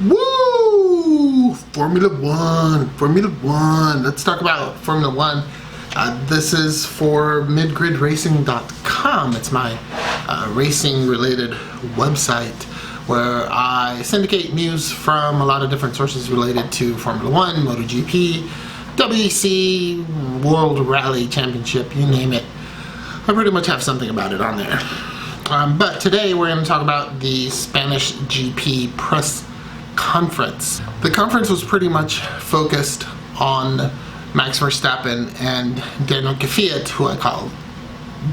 Woo! Formula One. Formula One. Let's talk about Formula One. This is for midgridracing.com. It's my racing-related website where I syndicate news from a lot of different sources related to Formula One, MotoGP, WEC, World Rally Championship, you name it. I pretty much have something about it on there. But today we're going to talk about the Spanish GP press conference. The conference was pretty much focused on Max Verstappen and Danyiil Kvyat, who I call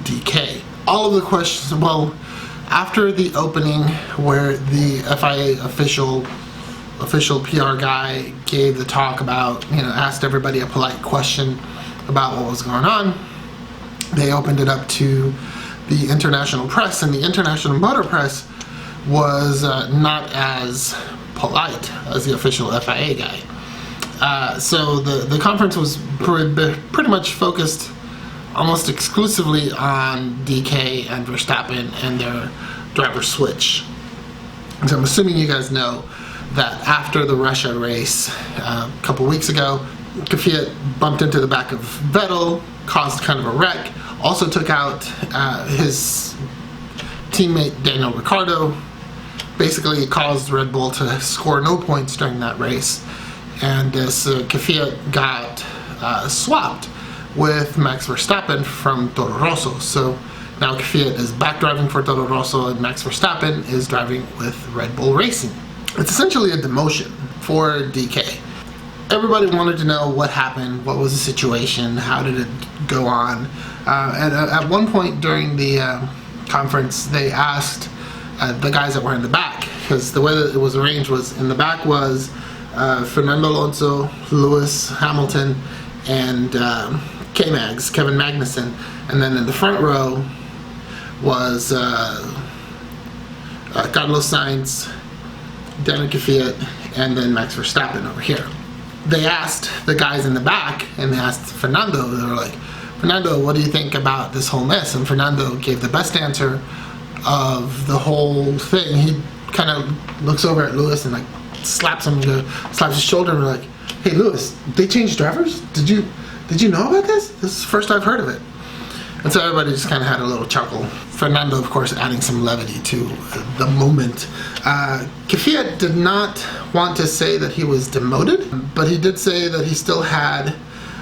DK. All of the questions, well, after the opening where the FIA official PR guy gave the talk about, asked everybody a polite question about what was going on, they opened it up to the international press, and the international motor press was not as polite as the official FIA guy. So the conference was pretty much focused almost exclusively on DK and Verstappen and their driver switch. So I'm assuming you guys know that after the Russia race a couple weeks ago, Kvyat bumped into the back of Vettel, caused kind of a wreck, also took out his teammate Daniel Ricciardo, basically caused Red Bull to score no points during that race, and this Kvyat got swapped with Max Verstappen from Toro Rosso. So now Kvyat is back driving for Toro Rosso and Max Verstappen is driving with Red Bull Racing. It's essentially a demotion for DK. Everybody wanted to know what happened, what was the situation, how did it go on. And at one point during the conference, they asked the guys that were in the back, because the way that it was arranged was in the back was Fernando Alonso, Lewis Hamilton, and K-Mags, Kevin Magnussen, and then in the front row was Carlos Sainz, Danyiil Kvyat, and then Max Verstappen over here. They asked the guys in the back, and they asked Fernando, they were like, Fernando, what do you think about this whole mess? And Fernando gave the best answer of the whole thing. He kind of looks over at Lewis and slaps his shoulder and like, hey Lewis, they changed drivers? Did you know about this? This is the first I've heard of it. And so everybody just kind of had a little chuckle. Fernando, of course, adding some levity to the moment. Kvyat did not want to say that he was demoted, but he did say that he still had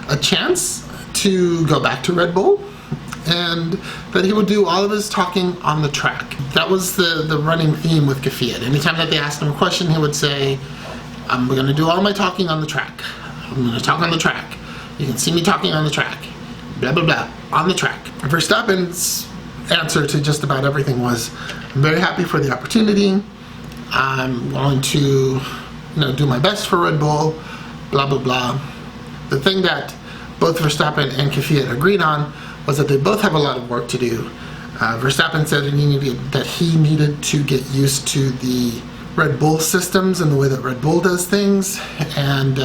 a chance to go back to Red Bull, and that he would do all of his talking on the track. That was the running theme with Kvyat. Anytime that they asked him a question, he would say, I'm going to do all my talking on the track. I'm going to talk on the track. You can see me talking on the track. Blah, blah, blah. On the track. Verstappen's answer to just about everything was, I'm very happy for the opportunity. I'm going to do my best for Red Bull. Blah, blah, blah. The thing that both Verstappen and Kvyat agreed on was that they both have a lot of work to do. Verstappen said that he needed to get used to the Red Bull systems and the way that Red Bull does things, and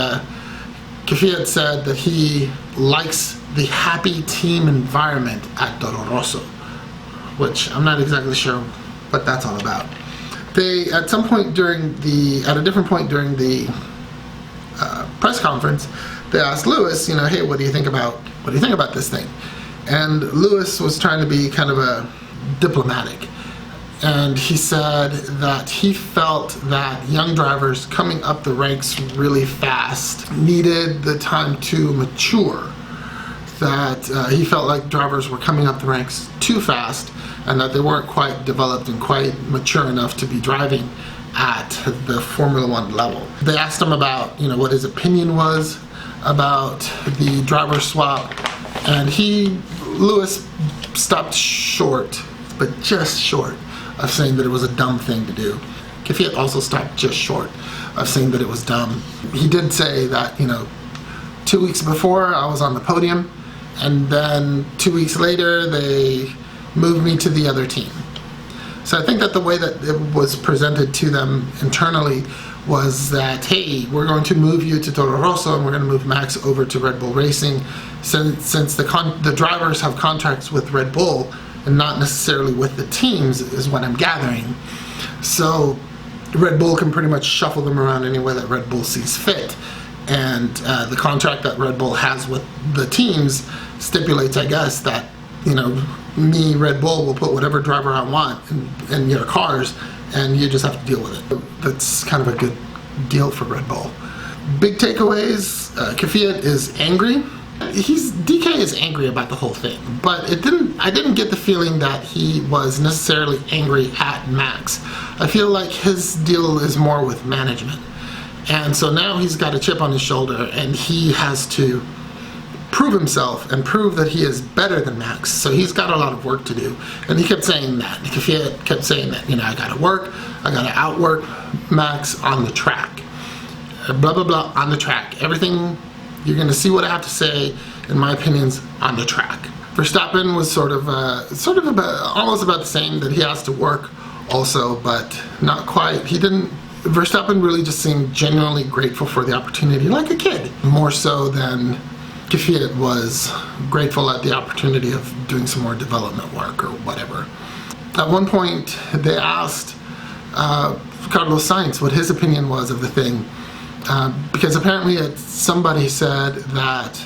Kvyat said that he likes the happy team environment at Toro Rosso, which I'm not exactly sure what that's all about. They, at a different point during the press conference, they asked Lewis, hey, what do you think about this thing? And Lewis was trying to be kind of a diplomatic, and he said that he felt that young drivers coming up the ranks really fast needed the time to mature. That he felt like drivers were coming up the ranks too fast, and that they weren't quite developed and quite mature enough to be driving at the Formula One level. They asked him about, what his opinion was about the driver swap, and Lewis stopped short, but just short, of saying that it was a dumb thing to do. Kvyat also stopped just short of saying that it was dumb. He did say that, 2 weeks before I was on the podium, and then 2 weeks later they moved me to the other team. So I think that the way that it was presented to them internally was that, hey, we're going to move you to Toro Rosso and we're going to move Max over to Red Bull Racing, since the drivers have contracts with Red Bull and not necessarily with the teams, is what I'm gathering. So Red Bull can pretty much shuffle them around any way that Red Bull sees fit. And the contract that Red Bull has with the teams stipulates, I guess, that, you know, me, Red Bull, will put whatever driver I want in your cars, and you just have to deal with it. That's kind of a good deal for Red Bull. Big takeaways, Kvyat is angry. DK is angry about the whole thing, but I didn't get the feeling that he was necessarily angry at Max. I feel like his deal is more with management. And so now he's got a chip on his shoulder, and he has to prove himself and prove that he is better than Max. So he's got a lot of work to do. And he kept saying that. Kvyat kept saying that, you know, I gotta work, I gotta outwork Max on the track. Blah, blah, blah, on the track. Everything, you're gonna see what I have to say, in my opinions, on the track. Verstappen was almost about the same, that he has to work also, but not quite. Verstappen really just seemed genuinely grateful for the opportunity, like a kid, more so than Kvyat was grateful at the opportunity of doing some more development work or whatever. At one point, they asked Carlos Sainz what his opinion was of the thing, because apparently somebody said that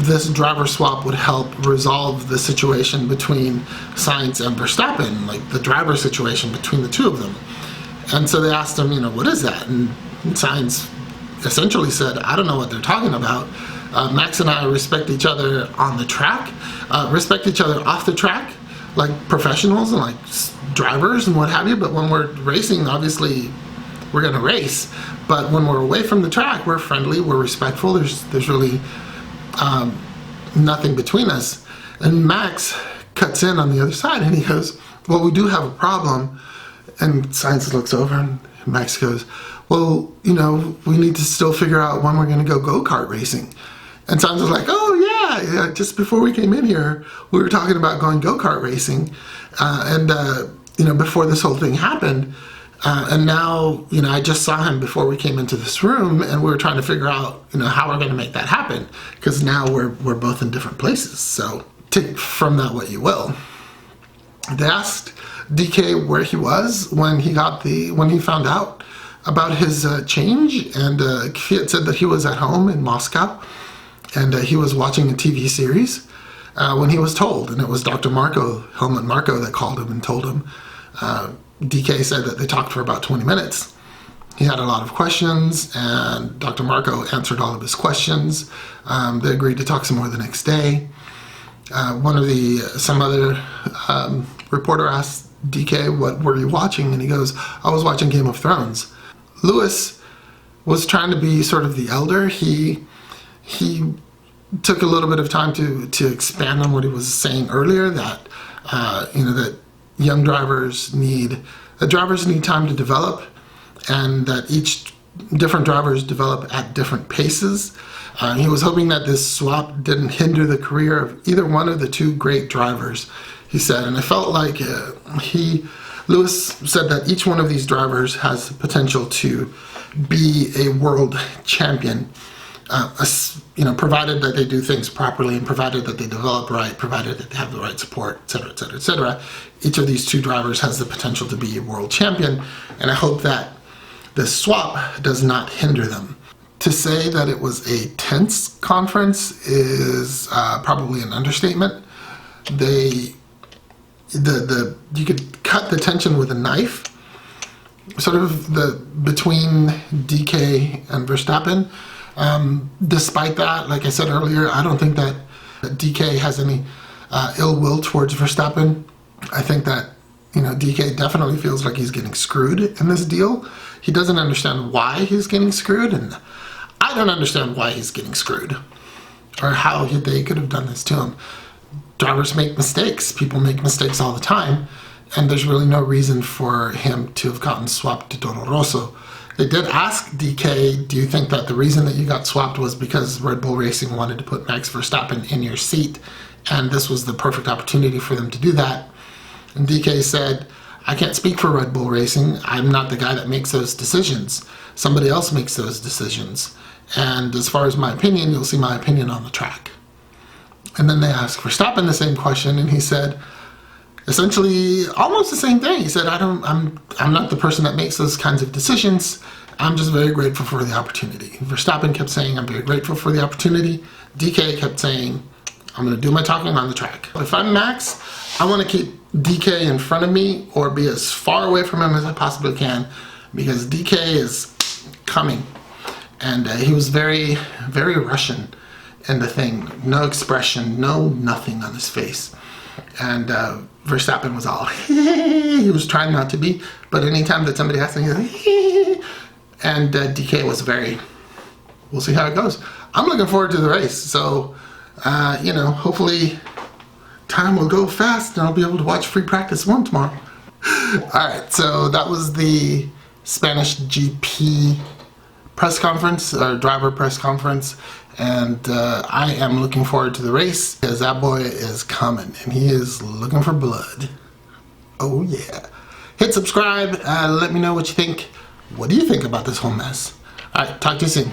this driver swap would help resolve the situation between Sainz and Verstappen, like the driver situation between the two of them. And so they asked him, you know, what is that? And Sainz essentially said, I don't know what they're talking about. Max and I respect each other on the track, respect each other off the track, like professionals and like drivers and what have you. But when we're racing, obviously we're going to race. But when we're away from the track, we're friendly, we're respectful. There's really nothing between us. And Max cuts in on the other side and he goes, well, we do have a problem. And Sainz looks over and Max goes, well, you know, we need to still figure out when we're going to go go-kart racing. And Sainz was like, oh yeah, just before we came in here, we were talking about going go-kart racing. You know, before this whole thing happened. And now, you know, I just saw him before we came into this room, and we were trying to figure out, you know, how we're going to make that happen. Because now we're both in different places. So take from that what you will. They asked DK where he was when he found out about his change, and Kvyat said that he was at home in Moscow, and he was watching a TV series when he was told, and it was Dr. Helmut Marko, that called him and told him. DK said that they talked for about 20 minutes. He had a lot of questions, and Dr. Marko answered all of his questions. They agreed to talk some more the next day. Some other reporter asked DK, what were you watching? And he goes, I was watching Game of Thrones. Lewis was trying to be sort of the elder. He took a little bit of time to expand on what he was saying earlier, that you know, that drivers need time to develop, and that different drivers develop at different paces. He was hoping that this swap didn't hinder the career of either one of the two great drivers, he said. And I felt like Lewis said that each one of these drivers has the potential to be a world champion, you know, provided that they do things properly, and provided that they develop right, provided that they have the right support, etc., etc., etc. Each of these two drivers has the potential to be a world champion, and I hope that this swap does not hinder them. To say that it was a tense conference is probably an understatement. You could cut the tension with a knife, sort of between DK and Verstappen. Despite that, like I said earlier, I don't think that DK has any ill will towards Verstappen. I think that, you know, DK definitely feels like he's getting screwed in this deal. He doesn't understand why he's getting screwed, and I don't understand why he's getting screwed, or how they could have done this to him. Drivers make mistakes. People make mistakes all the time, and there's really no reason for him to have gotten swapped to Toro Rosso. They did ask DK, do you think that the reason that you got swapped was because Red Bull Racing wanted to put Max Verstappen in your seat, and this was the perfect opportunity for them to do that? And DK said, I can't speak for Red Bull Racing. I'm not the guy that makes those decisions. Somebody else makes those decisions. And as far as my opinion, you'll see my opinion on the track. And then they asked Verstappen the same question, and he said, essentially almost the same thing. He said, I'm not the person that makes those kinds of decisions. I'm just very grateful for the opportunity. Verstappen kept saying, I'm very grateful for the opportunity. DK kept saying, I'm going to do my talking on the track. If I'm Max, I want to keep DK in front of me or be as far away from him as I possibly can, because DK is coming. And he was very, very Russian in the thing. No expression, no nothing on his face. And Verstappen was all, he was trying not to be, but anytime that somebody asked him, he was like, and DK was very, we'll see how it goes. I'm looking forward to the race. So, you know, hopefully time will go fast and I'll be able to watch free practice 1 tomorrow. Alright, so that was the Spanish GP press conference, or driver press conference. And I am looking forward to the race, because that boy is coming and he is looking for blood. Oh yeah. Hit subscribe, let me know what you think. What do you think about this whole mess? Alright, talk to you soon.